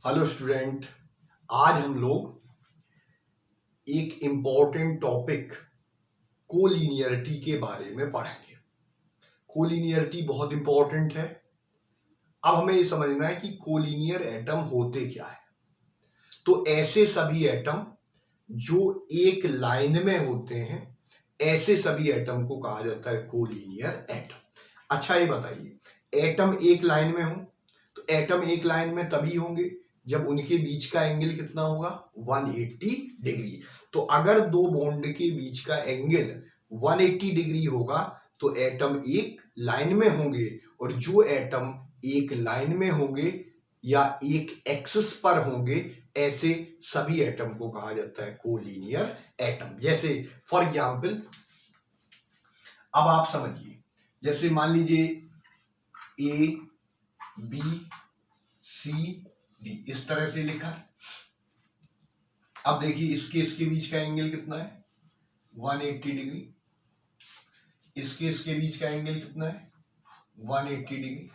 Hello student. आज हम लोग एक इम्पॉर्टेंट टॉपिक कोलिनियरिटी के बारे में पढ़ेंगे। कोलिनियरिटी बहुत इम्पॉर्टेंट है। अब हमें ये समझना है कि कोलिनियर एटम होते क्या है। तो ऐसे सभी एटम जो एक लाइन में होते हैं, ऐसे सभी एटम को कहा जाता है कोलिनियर एटम। अच्छा ये बताइए, एटम एक लाइन में हो तो एटम एक लाइन में तभी होंगे जब उनके बीच का एंगल कितना होगा, 180 डिग्री। तो अगर दो बॉन्ड के बीच का एंगल 180 डिग्री होगा तो एटम एक लाइन में होंगे, और जो एटम एक लाइन में होंगे या एक एक्सिस पर होंगे, ऐसे सभी एटम को कहा जाता है कोलिनियर एटम। जैसे फॉर एग्जाम्पल, अब आप समझिए, जैसे मान लीजिए ए बी सी डी इस तरह से लिखा है। अब देखिए इसके बीच का एंगल कितना है, 180 डिग्री। इसके बीच का एंगल कितना है, 180 डिग्री।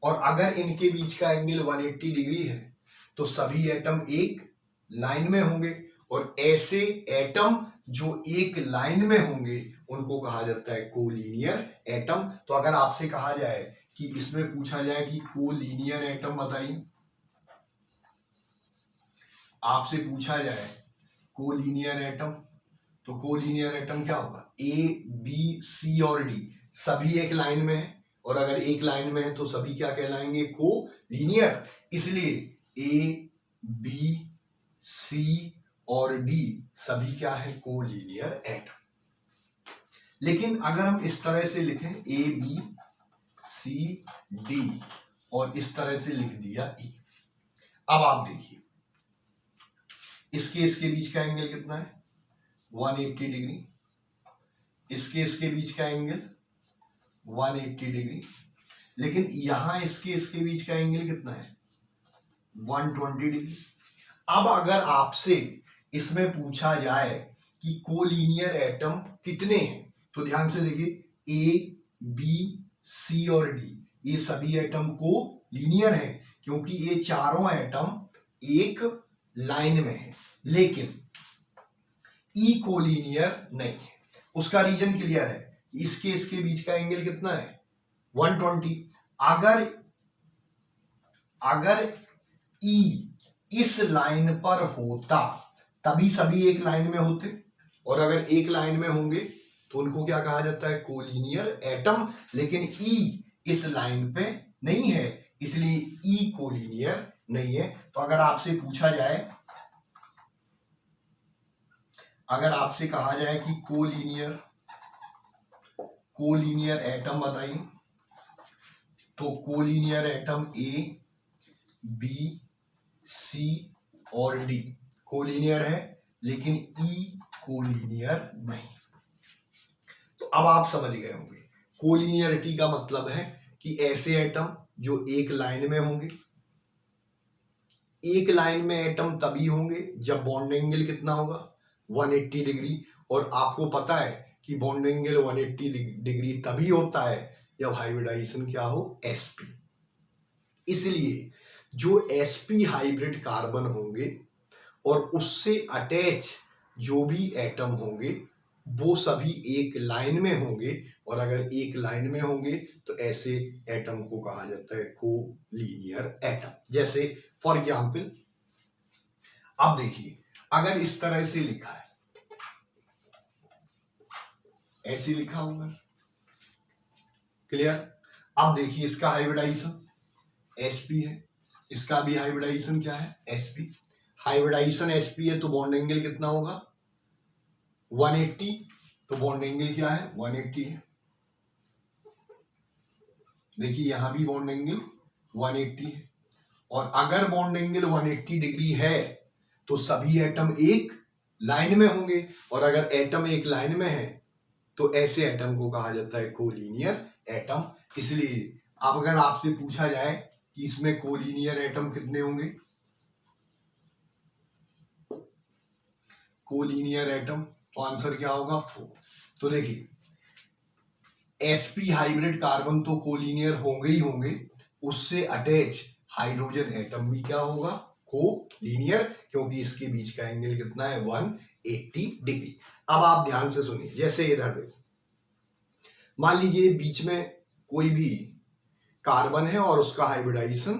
और अगर इनके बीच का एंगल 180 डिग्री है तो सभी एटम एक लाइन में होंगे, और ऐसे एटम जो एक लाइन में होंगे उनको कहा जाता है कोलिनियर एटम। तो अगर आपसे कहा जाए कि इसमें पूछा जाए कि कोलिनियर एटम बताइए, आपसे पूछा जाए कोलिनियर एटम, तो कोलिनियर एटम क्या होगा, ए बी सी और डी सभी एक लाइन में है, और अगर एक लाइन में है तो सभी क्या कहलाएंगे, कोलिनियर। इसलिए ए बी सी और डी सभी क्या है, कोलिनियर एटम। लेकिन अगर हम इस तरह से लिखें ए बी सी डी और इस तरह से लिख दिया ई, अब आप देखिए इसके बीच का एंगल कितना है, 180 डिग्री। इसके बीच का एंगल 180 डिग्री। लेकिन यहां इसके बीच का एंगल कितना है, 120 डिग्री। अब अगर आपसे इसमें पूछा जाए कि कोलिनियर एटम कितने हैं, तो ध्यान से देखिए ए बी सी और डी ये सभी एटम को लीनियर है, क्योंकि ये चारों एटम एक लाइन में है। लेकिन ई कोलिनियर नहीं है। उसका रीजन क्लियर है, इसके बीच का एंगल कितना है, 120। अगर ई इस लाइन पर होता तभी सभी एक लाइन में होते, और अगर एक लाइन में होंगे तो उनको क्या कहा जाता है, कोलिनियर एटम। लेकिन ई इस लाइन पे नहीं है, इसलिए ई कोलिनियर नहीं है। तो अगर आपसे पूछा जाए, अगर आपसे कहा जाए कि कोलिनियर एटम बताइए, तो collinear atom A B C और डी कोलिनियर है, लेकिन ई कोलिनियर नहीं। तो अब आप समझ गए होंगे कोलिनियरिटी का मतलब है कि ऐसे एटम जो एक लाइन में होंगे। एक लाइन में एटम तभी होंगे जब बॉन्ड एंगल कितना होगा, 180 डिग्री। और आपको पता है कि बॉन्ड एंगल 180 डिग्री तभी होता है जब हाइब्रिडाइजेशन क्या हो, sp। इसलिए जो sp हाइब्रिड कार्बन होंगे और उससे अटैच जो भी एटम होंगे वो सभी एक लाइन में होंगे, और अगर एक लाइन में होंगे तो ऐसे एटम को कहा जाता है कोलिनियर एटम। जैसे फॉर एग्जाम्पल, अब देखिए अगर इस तरह से लिखा है, ऐसे लिखा होगा, क्लियर। अब देखिए इसका हाइब्रिडाइजेशन sp है, इसका भी हाइब्रिडाइजेशन क्या है, sp। हाइब्रिडाइजेशन sp है तो बॉन्ड एंगल कितना होगा, 180। तो बॉन्ड एंगल क्या है, 180 है। देखिए यहां भी बॉन्ड एंगल 180 है, और अगर बॉन्ड एंगल 180 डिग्री है तो सभी एटम एक लाइन में होंगे, और अगर एटम एक लाइन में है तो ऐसे एटम को कहा जाता है कोलिनियर एटम। इसलिए अब अगर आपसे पूछा जाए कि इसमें कोलिनियर एटम कितने होंगे, कोलिनियर एटम, तो आंसर क्या होगा, 4। तो देखिए sp हाइब्रिड कार्बन तो कोलिनियर होंगे ही होंगे, उससे अटैच हाइड्रोजन एटम भी क्या होगा, को लीनियर, क्योंकि इसके बीच का एंगल कितना है, 180 डिग्री। अब आप ध्यान से सुनिए, जैसे इधर देखो, मान लीजिए बीच में कोई भी कार्बन है और उसका हाइब्रिडाइजेशन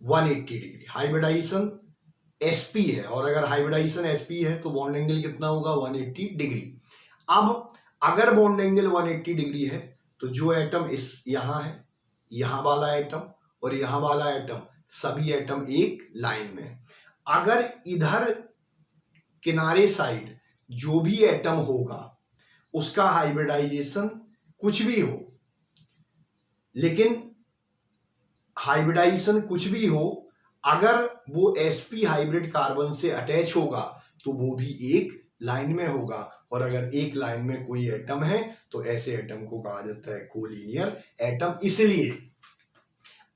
180 डिग्री, हाइब्रिडाइजेशन sp है, और अगर हाइब्रिडाइजेशन sp है तो बॉन्ड एंगल कितना होगा, 180 डिग्री। अब अगर बॉन्ड एंगल 180 डिग्री है तो जो एटम इस यहां है, यहां वाला एटम और यहां वाला एटम, सभी एटम एक लाइन में। अगर इधर किनारे साइड जो भी एटम होगा उसका हाइब्रिडाइजेशन कुछ भी हो, लेकिन हाइब्रिडाइजेशन कुछ भी हो, अगर वो sp हाइब्रिड कार्बन से अटैच होगा तो वो भी एक लाइन में होगा, और अगर एक लाइन में कोई एटम है तो ऐसे एटम को कहा जाता है कोलिनियर एटम। इसलिए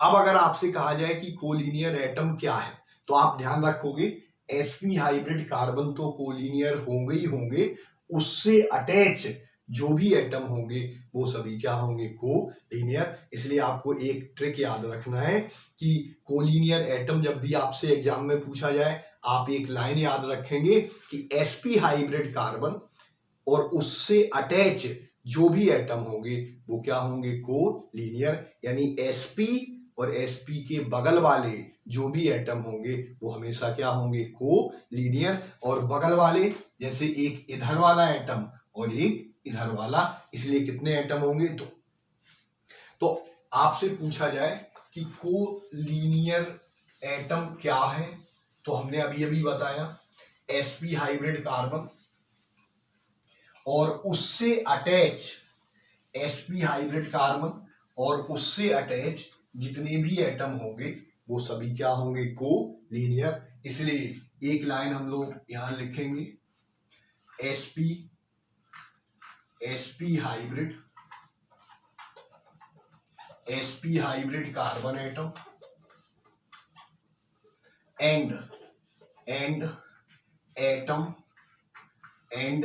अब अगर आपसे कहा जाए कि कोलिनियर एटम क्या है तो आप ध्यान रखोगे sp हाइब्रिड कार्बन तो कोलिनियर होंगे ही होंगे, उससे अटैच जो भी एटम होंगे वो सभी क्या होंगे, कोलिनियर। इसलिए आपको एक ट्रिक याद रखना है कि कोलिनियर एटम जब भी आपसे एग्जाम में पूछा जाए, आप एक लाइन याद रखेंगे कि sp हाइब्रिड कार्बन और उससे अटैच जो भी एटम होंगे वो क्या होंगे, कोलिनियर। यानी sp और sp के बगल वाले जो भी एटम होंगे वो हमेशा क्या होंगे, कोलिनियर। और बगल वाले जैसे एक इधर वाला एटम और एक इधर वाला, इसलिए कितने एटम होंगे, दो। तो आपसे पूछा जाए कि कोलिनियर एटम क्या है, तो हमने अभी अभी बताया sp हाइब्रिड कार्बन और उससे अटैच sp हाइब्रिड कार्बन और उससे अटैच जितने भी एटम होंगे वो सभी क्या होंगे, कोलिनियर। इसलिए एक लाइन हम लोग यहां लिखेंगे, sp hybrid carbon atom and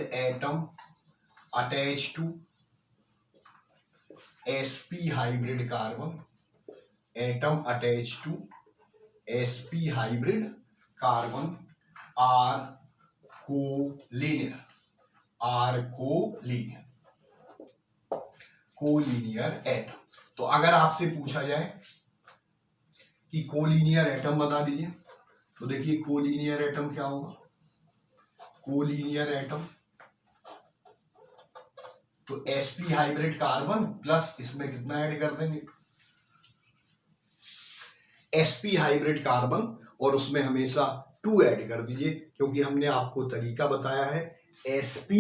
atom attach to sp hybrid carbon, atom attach to sp hybrid carbon are collinear atom. तो अगर आपसे पूछा जाए कि कोलिनियर एटम बता दीजिए, तो देखिए कोलिनियर एटम क्या होगा, कोलिनियर एटम तो sp हाइब्रिड कार्बन प्लस इसमें कितना ऐड कर देंगे, sp हाइब्रिड कार्बन और उसमें हमेशा 2 ऐड कर दीजिए, क्योंकि हमने आपको तरीका बताया है sp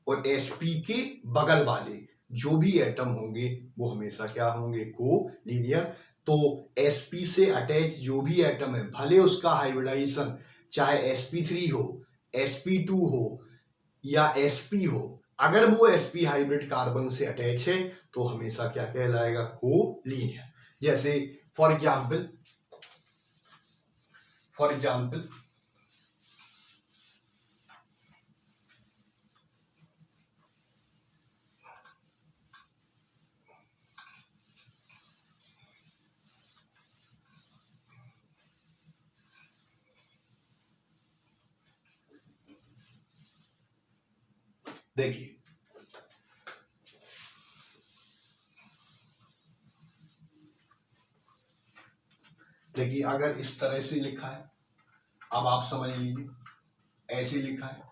और sp के बगल वाले जो भी एटम होंगे वो हमेशा क्या होंगे, कोलिनियर। तो sp से अटैच जो भी एटम है, भले उसका हाइब्रिडाइजेशन चाहे sp3 हो, sp2 हो या sp हो, अगर वो sp हाइब्रिड कार्बन से अटैच है तो हमेशा क्या कहलाएगा, कोलिनियर। जैसे फॉर एग्जाम्पल देखिए अगर इस तरह से लिखा है, अब आप समझ लीजिए, ऐसे लिखा है,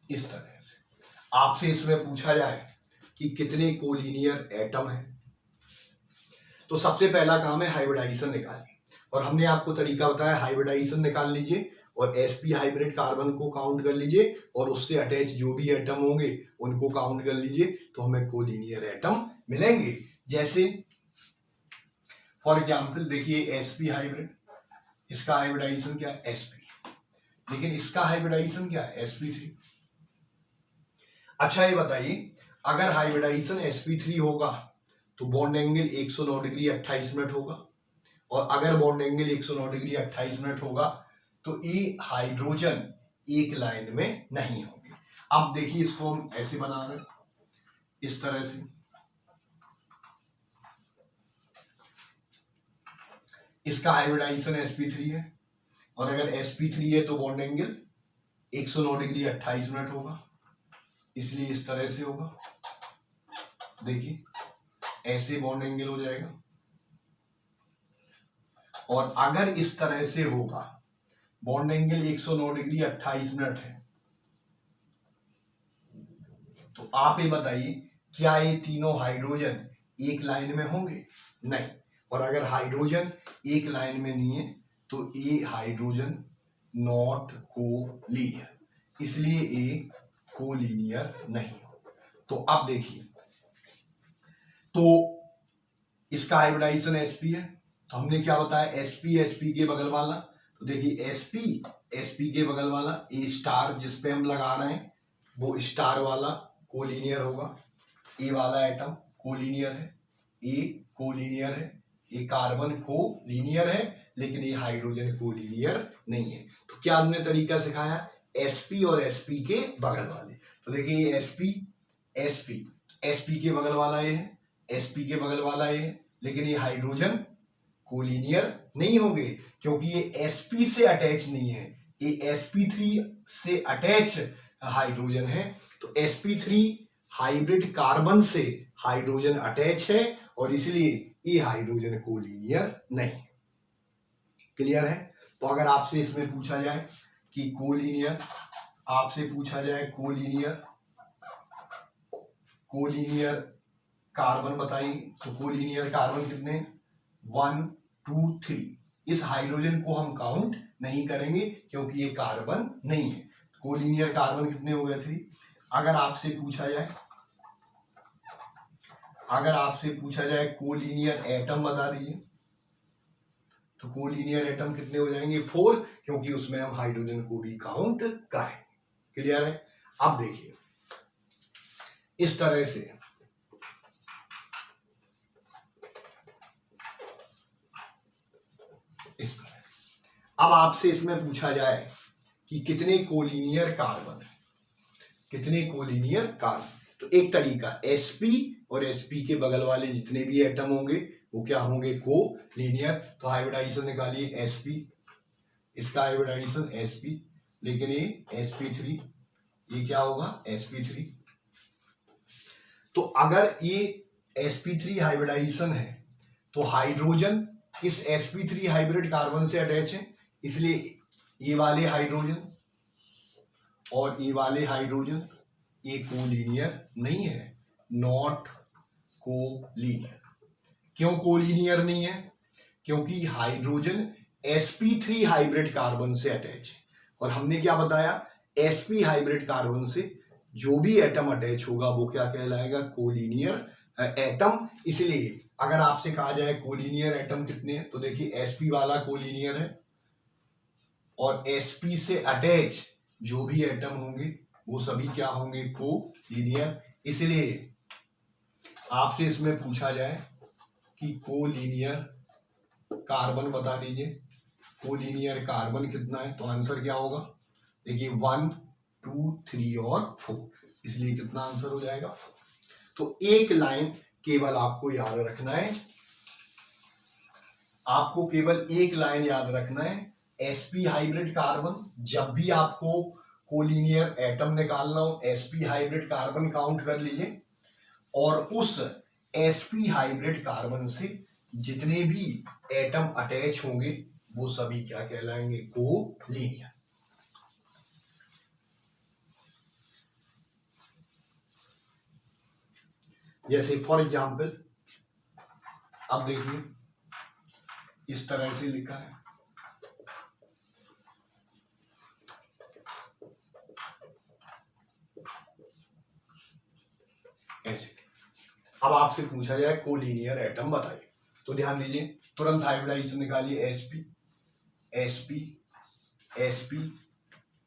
इस तरह से आपसे इसमें पूछा जाए कि कितने कोलिनियर एटम हैं, तो सबसे पहला काम है हाइब्रिडाइजेशन निकालिए, और हमने आपको तरीका बताया, हाइब्रिडाइजेशन निकाल लीजिए और sp हाइब्रिड कार्बन को काउंट कर लीजिए और उससे अटैच जो भी एटम होंगे उनको काउंट कर लीजिए, तो हमें कोलिनियर एटम मिलेंगे। जैसे फॉर एग्जांपल देखिए sp हाइब्रिड, इसका हाइब्रिडाइजेशन क्या है, sp, लेकिन इसका हाइब्रिडाइजेशन क्या है, sp3। अच्छा ये बताइए, अगर हाइब्रिडाइजेशन sp3 होगा तो बॉन्ड एंगल 109 डिग्री 28 मिनट होगा, और अगर बॉन्ड एंगल 109 डिग्री 28 मिनट होगा तो ये हाइड्रोजन एक लाइन में नहीं होंगे। अब देखिए इसको हम ऐसे बना रहे हैं, इस तरह से। इसका हाइब्रिडाइजेशन sp3 है, और अगर sp3 है तो बॉन्ड एंगल 109 डिग्री 28 मिनट होगा, इसलिए इस तरह से होगा। देखिए ऐसे बॉन्ड एंगल हो जाएगा, और अगर इस तरह से होगा, बॉन्ड एंगल 109 डिग्री 28 मिनट है, तो आप ये बताइए क्या ये तीनों हाइड्रोजन एक लाइन में होंगे? नहीं। और अगर हाइड्रोजन एक लाइन में नहीं है तो ये हाइड्रोजन नॉट कोलिनियर, इसलिए ये कोलिनियर नहीं। तो अब देखिए, तो इसका हाइब्रिडाइजेशन sp है, तो हमने क्या बताया, sp के बगल वाला। तो देखिए sp के बगल वाला ए स्टार जिस पे हम लगा रहे हैं वो स्टार वाला कोलिनियर होगा, ए वाला एटम कोलिनियर है, ए कोलिनियर है, ये कार्बन कोलिनियर है, लेकिन ये हाइड्रोजन कोलिनियर नहीं है। तो क्या हमने तरीका सिखाया, sp और sp के बगल वाले। तो देखिए ये sp के बगल वाला ये है, sp के बगल वाला ये है, लेकिन ये हाइड्रोजन कोलिनियर नहीं होंगे क्योंकि ये sp से अटैच नहीं है, ये sp3 से अटैच हाइड्रोजन है। तो sp3 हाइब्रिड कार्बन से हाइड्रोजन अटैच है और इसलिए ये हाइड्रोजन कोलिनियर नहीं। क्लियर है? तो अगर आपसे इसमें पूछा जाए कि कोलिनियर, आपसे पूछा जाए कोलिनियर कार्बन बताइए, तो कोलिनियर कार्बन कितने, 1 2 3। इस हाइड्रोजन को हम काउंट नहीं करेंगे क्योंकि ये कार्बन नहीं है। कोलिनियर कार्बन कितने हो गए, 3। अगर आपसे पूछा जाए कोलिनियर एटम बता दीजिए, तो कोलिनियर एटम कितने हो जाएंगे, 4, क्योंकि उसमें हम हाइड्रोजन को भी काउंट करेंगे। क्लियर है? अब देखिए इस तरह से इस तरह। अब आपसे इसमें पूछा जाए कि कितने कोलिनियर कार्बन है, तो एक तरीका sp और sp के बगल वाले जितने भी एटम होंगे वो क्या होंगे, कोलिनियर। तो हाइब्रिडाइजेशन निकालिए sp, इसका हाइब्रिडाइजेशन sp, लेकिन ये sp3, ये क्या होगा sp3। तो अगर ये sp3 हाइब्रिडाइजेशन है तो हाइड्रोजन इस sp3 हाइब्रिड कार्बन से अटैच है, इसलिए ये वाले हाइड्रोजन और ये वाले हाइड्रोजन ये कोलिनियर नहीं है, नॉट कोलिनियर। क्यों कोलिनियर नहीं है? क्योंकि हाइड्रोजन sp3 हाइब्रिड कार्बन से अटैच है, और हमने क्या बताया, sp हाइब्रिड कार्बन से जो भी एटम अटैच होगा वो क्या कहलाएगा, कोलिनियर एटम। इसलिए अगर आपसे कहा जाए कोलिनियर एटम कितने हैं, तो देखिए sp वाला कोलिनियर है, और sp से अटैच जो भी एटम होंगे वो सभी क्या होंगे, कोलिनियर। इसलिए आपसे इसमें पूछा जाए कि कोलिनियर कार्बन बता दीजिए, कोलिनियर कार्बन कितना है, तो आंसर क्या होगा, देखिए 1 2 3 और 4, इसलिए कितना आंसर हो जाएगा, 4। तो एक लाइन केवल आपको याद रखना है, आपको केवल एक लाइन याद रखना है, sp हाइब्रिड कार्बन, जब भी आपको कोलिनियर एटम निकालना हो sp हाइब्रिड कार्बन काउंट कर लीजिए, और उस sp हाइब्रिड कार्बन से जितने भी एटम अटैच होंगे वो सभी क्या कहलाएंगे, कोलिनियर। जैसे फॉर एग्जाम्पल अब देखिए इस तरह से लिखा है, ऐसे। अब आपसे पूछा जाए कोलिनियर एटम बताइए, तो ध्यान दीजिए, तुरंत हाइब्रिडाइजेशन निकालिए, sp,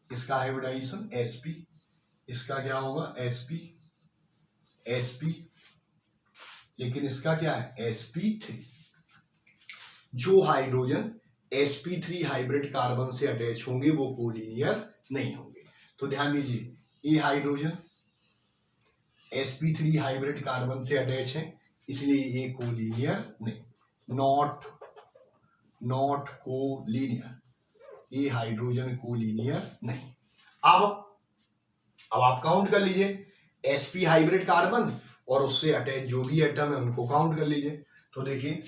इसका हाइब्रिडाइजेशन sp, इसका क्या होगा sp, लेकिन इसका क्या है sp3। जो हाइड्रोजन sp3 हाइब्रिड कार्बन से अटैच होंगे वो कोलिनियर नहीं होंगे। तो ध्यान दीजिए, ये हाइड्रोजन sp3 हाइब्रिड कार्बन से अटैच है, इसलिए ये कोलिनियर नहीं, नॉट कोलिनियर, ये हाइड्रोजन कोलिनियर नहीं। अब आप काउंट कर लीजिए, sp हाइब्रिड कार्बन और उससे अटैच जो भी एटम है उनको काउंट कर लीजिए। तो देखिए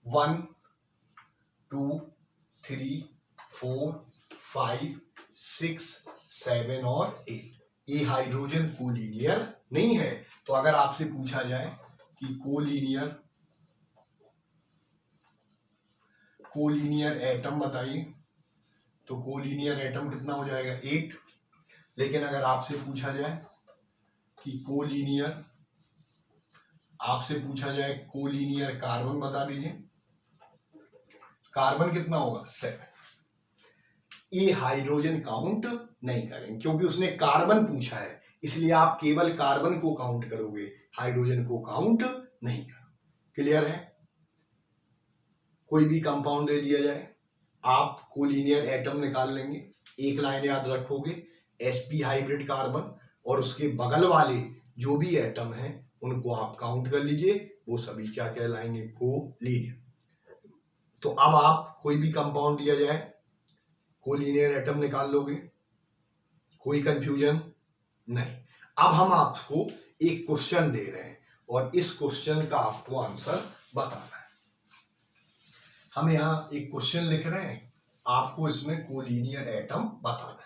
1 2 3 4 5 6 7 और 8, ये हाइड्रोजन कोलिनियर नहीं है। तो अगर आपसे पूछा जाए कि कोलिनियर एटम बताइए, तो कोलिनियर एटम कितना हो जाएगा 8। लेकिन अगर आपसे पूछा जाए कि कोलिनियर कार्बन बता दीजिए, कार्बन कितना होगा 7। ये हाइड्रोजन काउंट नहीं करेंगे क्योंकि उसने कार्बन पूछा है, इसलिए आप केवल कार्बन को काउंट करोगे, हाइड्रोजन को काउंट नहीं करोगे। क्लियर है? कोई भी कंपाउंड दे दिया जाए, आप कोलिनियर एटम निकाल लेंगे, एक लाइन याद रखोगे, sp हाइब्रिड कार्बन और उसके बगल वाले जो भी एटम हैं उनको आप काउंट कर लीजिए, वो सभी क्या कहलाएंगे, कोलिनियर। तो अब आप कोई भी कंपाउंड दिया जाए, कोलिनियर एटम निकाल लोगे, कोई कंफ्यूजन नहीं। अब हम आपको एक क्वेश्चन दे रहे हैं और इस क्वेश्चन का आपको आंसर बताना है। हम यहां एक क्वेश्चन लिख रहे हैं, आपको इसमें कोलिनियर एटम बताना है।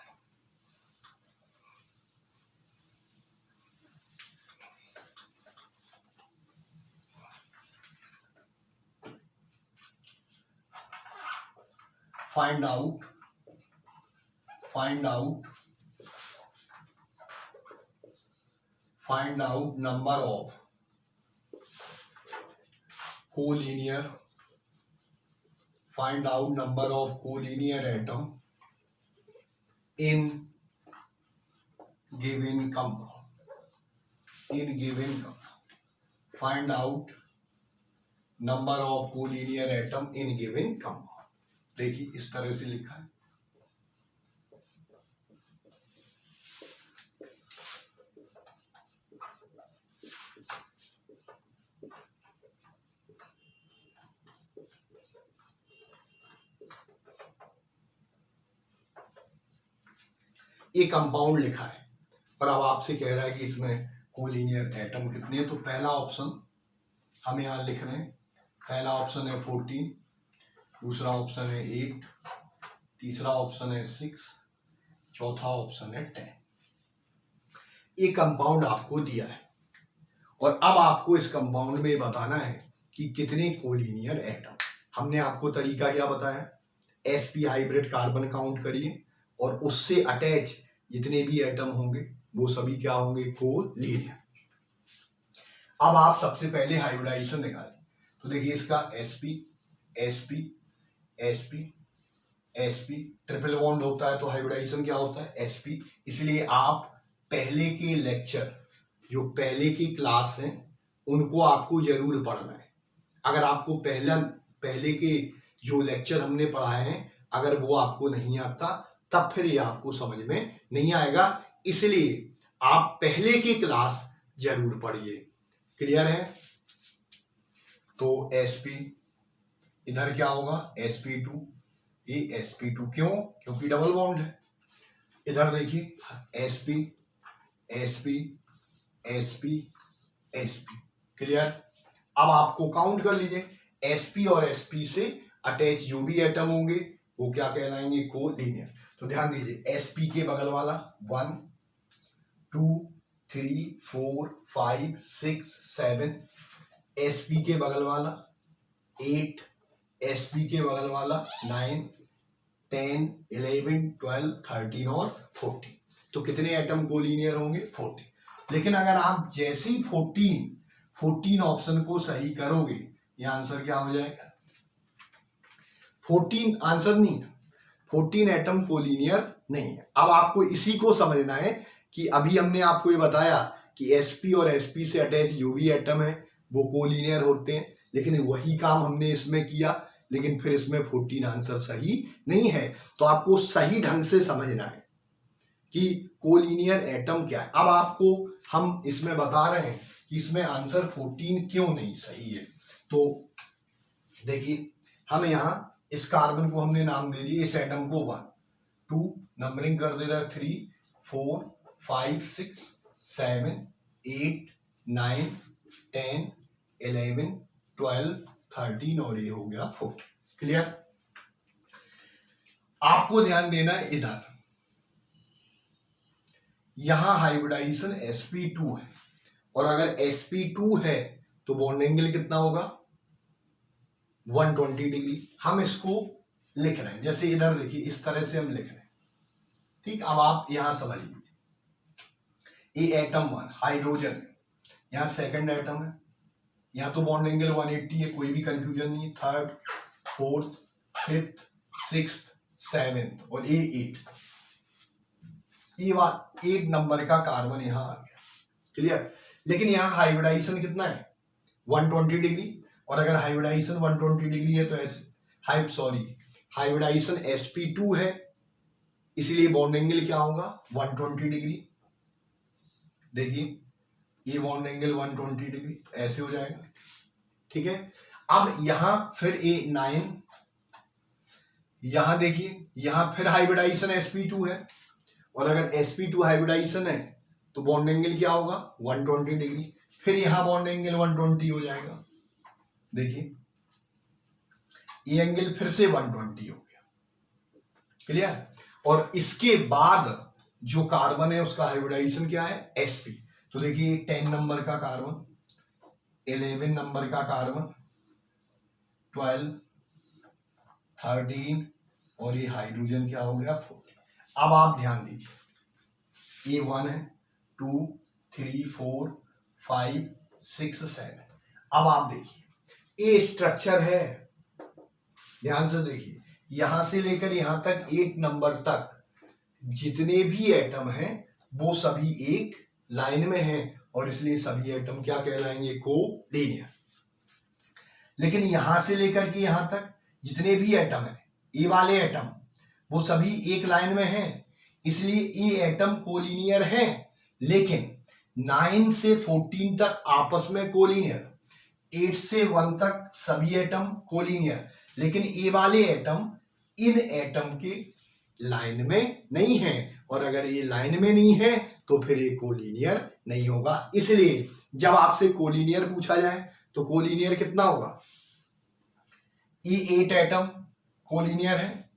Find out number of collinear atom in given compound. Find out number of collinear atom in given compound. देखिए इस तरह से लिखा है, ये कंपाउंड लिखा है और अब आपसे कह रहा है कि इसमें कोलिनियर एटम कितने हैं। तो पहला ऑप्शन हम यहां लिख रहे हैं, पहला ऑप्शन है 14, दूसरा ऑप्शन है 8, तीसरा ऑप्शन है 6, चौथा ऑप्शन है 10। ये कंपाउंड आपको दिया है और अब आपको इस कंपाउंड में बताना है कि कितने कोलिनियर एटम। हमने आपको तरीका क्या बताया, sp हाइब्रिड कार्बन काउंट करिए और उससे अटैच जितने भी एटम होंगे वो सभी क्या होंगे, कोलिनियर। अब आप सबसे पहले हाइब्रिडाइजेशन निकालें, तो देखिए इसका sp sp sp sp triple bond होता है तो हाइब्रिडाइजेशन क्या होता है, sp। इसलिए आप पहले के लेक्चर, जो पहले की क्लास हैं उनको आपको जरूर पढ़ना है। अगर आपको पहले के जो लेक्चर हमने पढ़ाए हैं अगर वो आपको नहीं आता तब फिर ये आपको समझ में नहीं आएगा, इसलिए आप पहले की क्लास जरूर पढ़िए। क्लियर है? तो sp इधर क्या होगा, sp2, ये sp2 क्यों, क्योंकि डबल बॉन्ड है। इधर देखिए sp sp sp sp। Clear? अब आपको काउंट कर लीजिए, sp और sp से अटैच जो भी एटम होंगे वो क्या कहलाएंगे, कोलिनियर। तो ध्यान दीजिए sp के बगल वाला 1 2 3 4 5 6 7, sp के बगल वाला 8, sp के बगल वाला 9 10 11 12 13 और 14। तो कितने एटम कोलिनियर होंगे, 14। लेकिन अगर आप जैसे ही 14 ऑप्शन को सही करोगे ये आंसर क्या हो जाएगा, 14 आंसर नहीं, 14 एटम कोलिनियर नहीं है। अब आपको इसी को समझना है कि अभी हमने आपको ये बताया कि sp और sp से अटैच जो भी एटम है वो कोलिनियर होते हैं, लेकिन वही काम हमने इसमें किया, लेकिन फिर इसमें 14 आंसर सही नहीं है। तो आपको सही ढंग से समझना है कि कोलिनियर एटम क्या है। अब आपको हम इसमें बता रहे हैं कि इसमें आंसर 14 क्यों नहीं सही है। तो देखिए, हम यहाँ इस कार्बन को हमने नाम दे दिया, इस एटम को 1, 2, नंबरिंग कर दे रहा है 3, 4, 5, 6, 7, 8, 9, 10, 11, 12, 13 और ये हो गया 4। क्लियर? आपको ध्यान देना है इधर, यहां हाइब्रिडाइजेशन sp2 है, और अगर sp2 है तो बॉन्ड एंगल कितना होगा 120 डिग्री। हम इसको लिख रहे हैं, जैसे इधर देखिए इस तरह से हम लिख रहे हैं। ठीक, अब आप यहां समझ लीजिए, ये एटम 1 हाइड्रोजन है, यहां सेकंड एटम है, यहां तो बॉन्ड एंगल 180 है, कोई भी कंफ्यूजन नहीं। Third, fourth, fifth, sixth, seventh और ये 8, ये 8 नंबर का कार्बन यहां आ गया। क्लियर? लेकिन यहां हाइब्रिडाइजेशन कितना है 120 डिग्री, और अगर हाइब्रिडाइजेशन 120 डिग्री है तो हाइब्रिडाइजेशन sp2 है, इसलिए बॉन्ड एंगल क्या होगा 120 डिग्री। देखिए ये बॉन्ड एंगल 120 डिग्री, तो ऐसे हो जाएगा। ठीक है, अब यहां फिर A9, यहां देखिए यहां फिर हाइब्रिडाइजेशन sp2 है, और अगर sp2 हाइब्रिडाइजेशन है तो बॉन्ड एंगल क्या होगा 120 डिग्री, फिर यहां बॉन्ड एंगल 120 हो जाएगा। देखिए ये एंगल फिर से 120 हो गया। क्लियर? और इसके बाद जो कार्बन है उसका हाइब्रिडाइजेशन क्या है sp, तो देखिए 10 नंबर का कार्बन, 11 नंबर का कार्बन, 12, 13 और ये हाइड्रोजन क्या हो गया 4। अब आप ध्यान दीजिए, ये 1 है, 2, 3, 4, 5, 6, 7। अब आप देखिए ये स्ट्रक्चर है, ध्यान से देखिए, यहां से लेकर यहां तक 8 नंबर तक जितने भी एटम हैं वो सभी एक लाइन में हैं, और इसलिए सभी एटम क्या कहलाएंगे कोलिनियर। लेकिन यहां से लेकर के यहां तक जितने भी एटम हैं, ये वाले एटम वो सभी एक लाइन में हैं, इसलिए ये एटम कोलिनियर हैं। लेकिन 9 से 14 तक आपस में कोलिनियर, 8 से 1 तक सभी एटम कोलिनियर, लेकिन ये वाले एटम इन एटम के लाइन में नहीं है, और अगर ये लाइन में नहीं है तो फिर ये कोलिनियर नहीं होगा। इसलिए जब आपसे कोलिनियर पूछा जाए तो कोलिनियर कितना होगा, ये 8 एटम कोलिनियर है,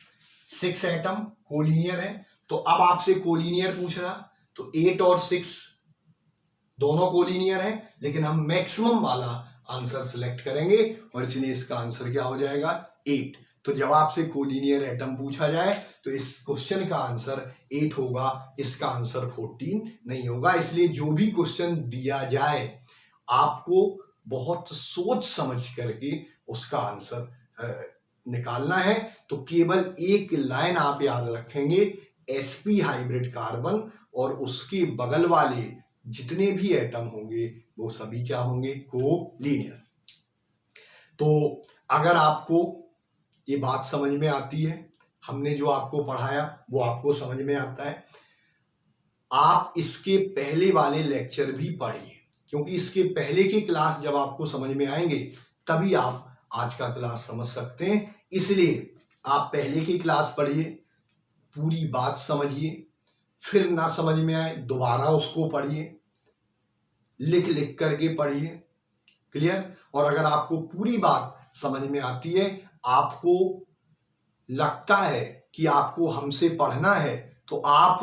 6 एटम कोलिनियर है, तो अब आपसे कोलिनियर पूछ रहा तो 8 और 6 दोनों कोलिनियर है, लेकिन हम मैक्सिमम वाला आंसर सिलेक्ट करेंगे, और इसलिए इसका आंसर क्या हो जाएगा 8। तो जब आपसे कोलिनियर एटम पूछा जाए तो इस क्वेश्चन का आंसर 8 होगा, इसका आंसर 14 नहीं होगा। इसलिए जो भी क्वेश्चन दिया जाए आपको बहुत सोच समझ करके उसका आंसर निकालना है। तो केवल एक लाइन आप याद रखेंगे, sp हाइब्रिड कार्बन और उसके बगल वाले जितने भी एटम होंगे वो सभी क्या होंगे कोलिनियर। तो अगर आपको ये बात समझ में आती है, हमने जो आपको पढ़ाया वो आपको समझ में आता है, आप इसके पहले वाले लेक्चर भी पढ़िए, क्योंकि इसके पहले की क्लास जब आपको समझ में आएंगे तभी आप आज का क्लास समझ सकते हैं। इसलिए आप पहले की क्लास पढ़िए, पूरी बात समझिए, फिर ना समझ में आए दोबारा उसको पढ़िए, लिख लिख करके पढ़िए। क्लियर? और अगर आपको पूरी बात समझ में आती है, आपको लगता है कि आपको हमसे पढ़ना है, तो आप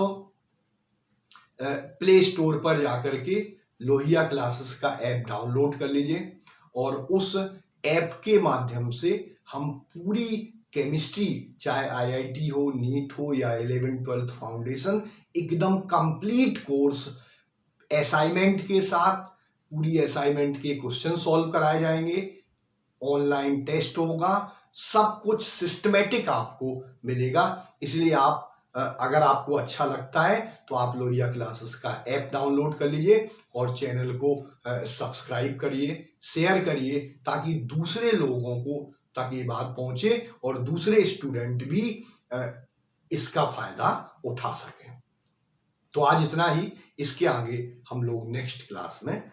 प्ले स्टोर पर जाकर के लोहिया क्लासेस का ऐप डाउनलोड कर लीजिए, और उस ऐप के माध्यम से हम पूरी केमिस्ट्री, चाहे आईआईटी हो, नीट हो या 11th 12th फाउंडेशन, एकदम कंप्लीट कोर्स असाइनमेंट के साथ, पूरी असाइनमेंट के क्वेश्चन सॉल्व कराए जाएंगे, ऑनलाइन टेस्ट होगा, सब कुछ सिस्टमेटिक आपको मिलेगा। इसलिए आप अगर आपको अच्छा लगता है तो आप लोहिया क्लासेस का ऐप डाउनलोड कर लीजिए और चैनल को सब्सक्राइब करिए, शेयर करिए, ताकि दूसरे लोगों को तक ये बात पहुंचे और दूसरे स्टूडेंट भी इसका फायदा उठा सकें। तो आज इतना ही। इसके आगे हम लोग नेक्स्ट क्लास में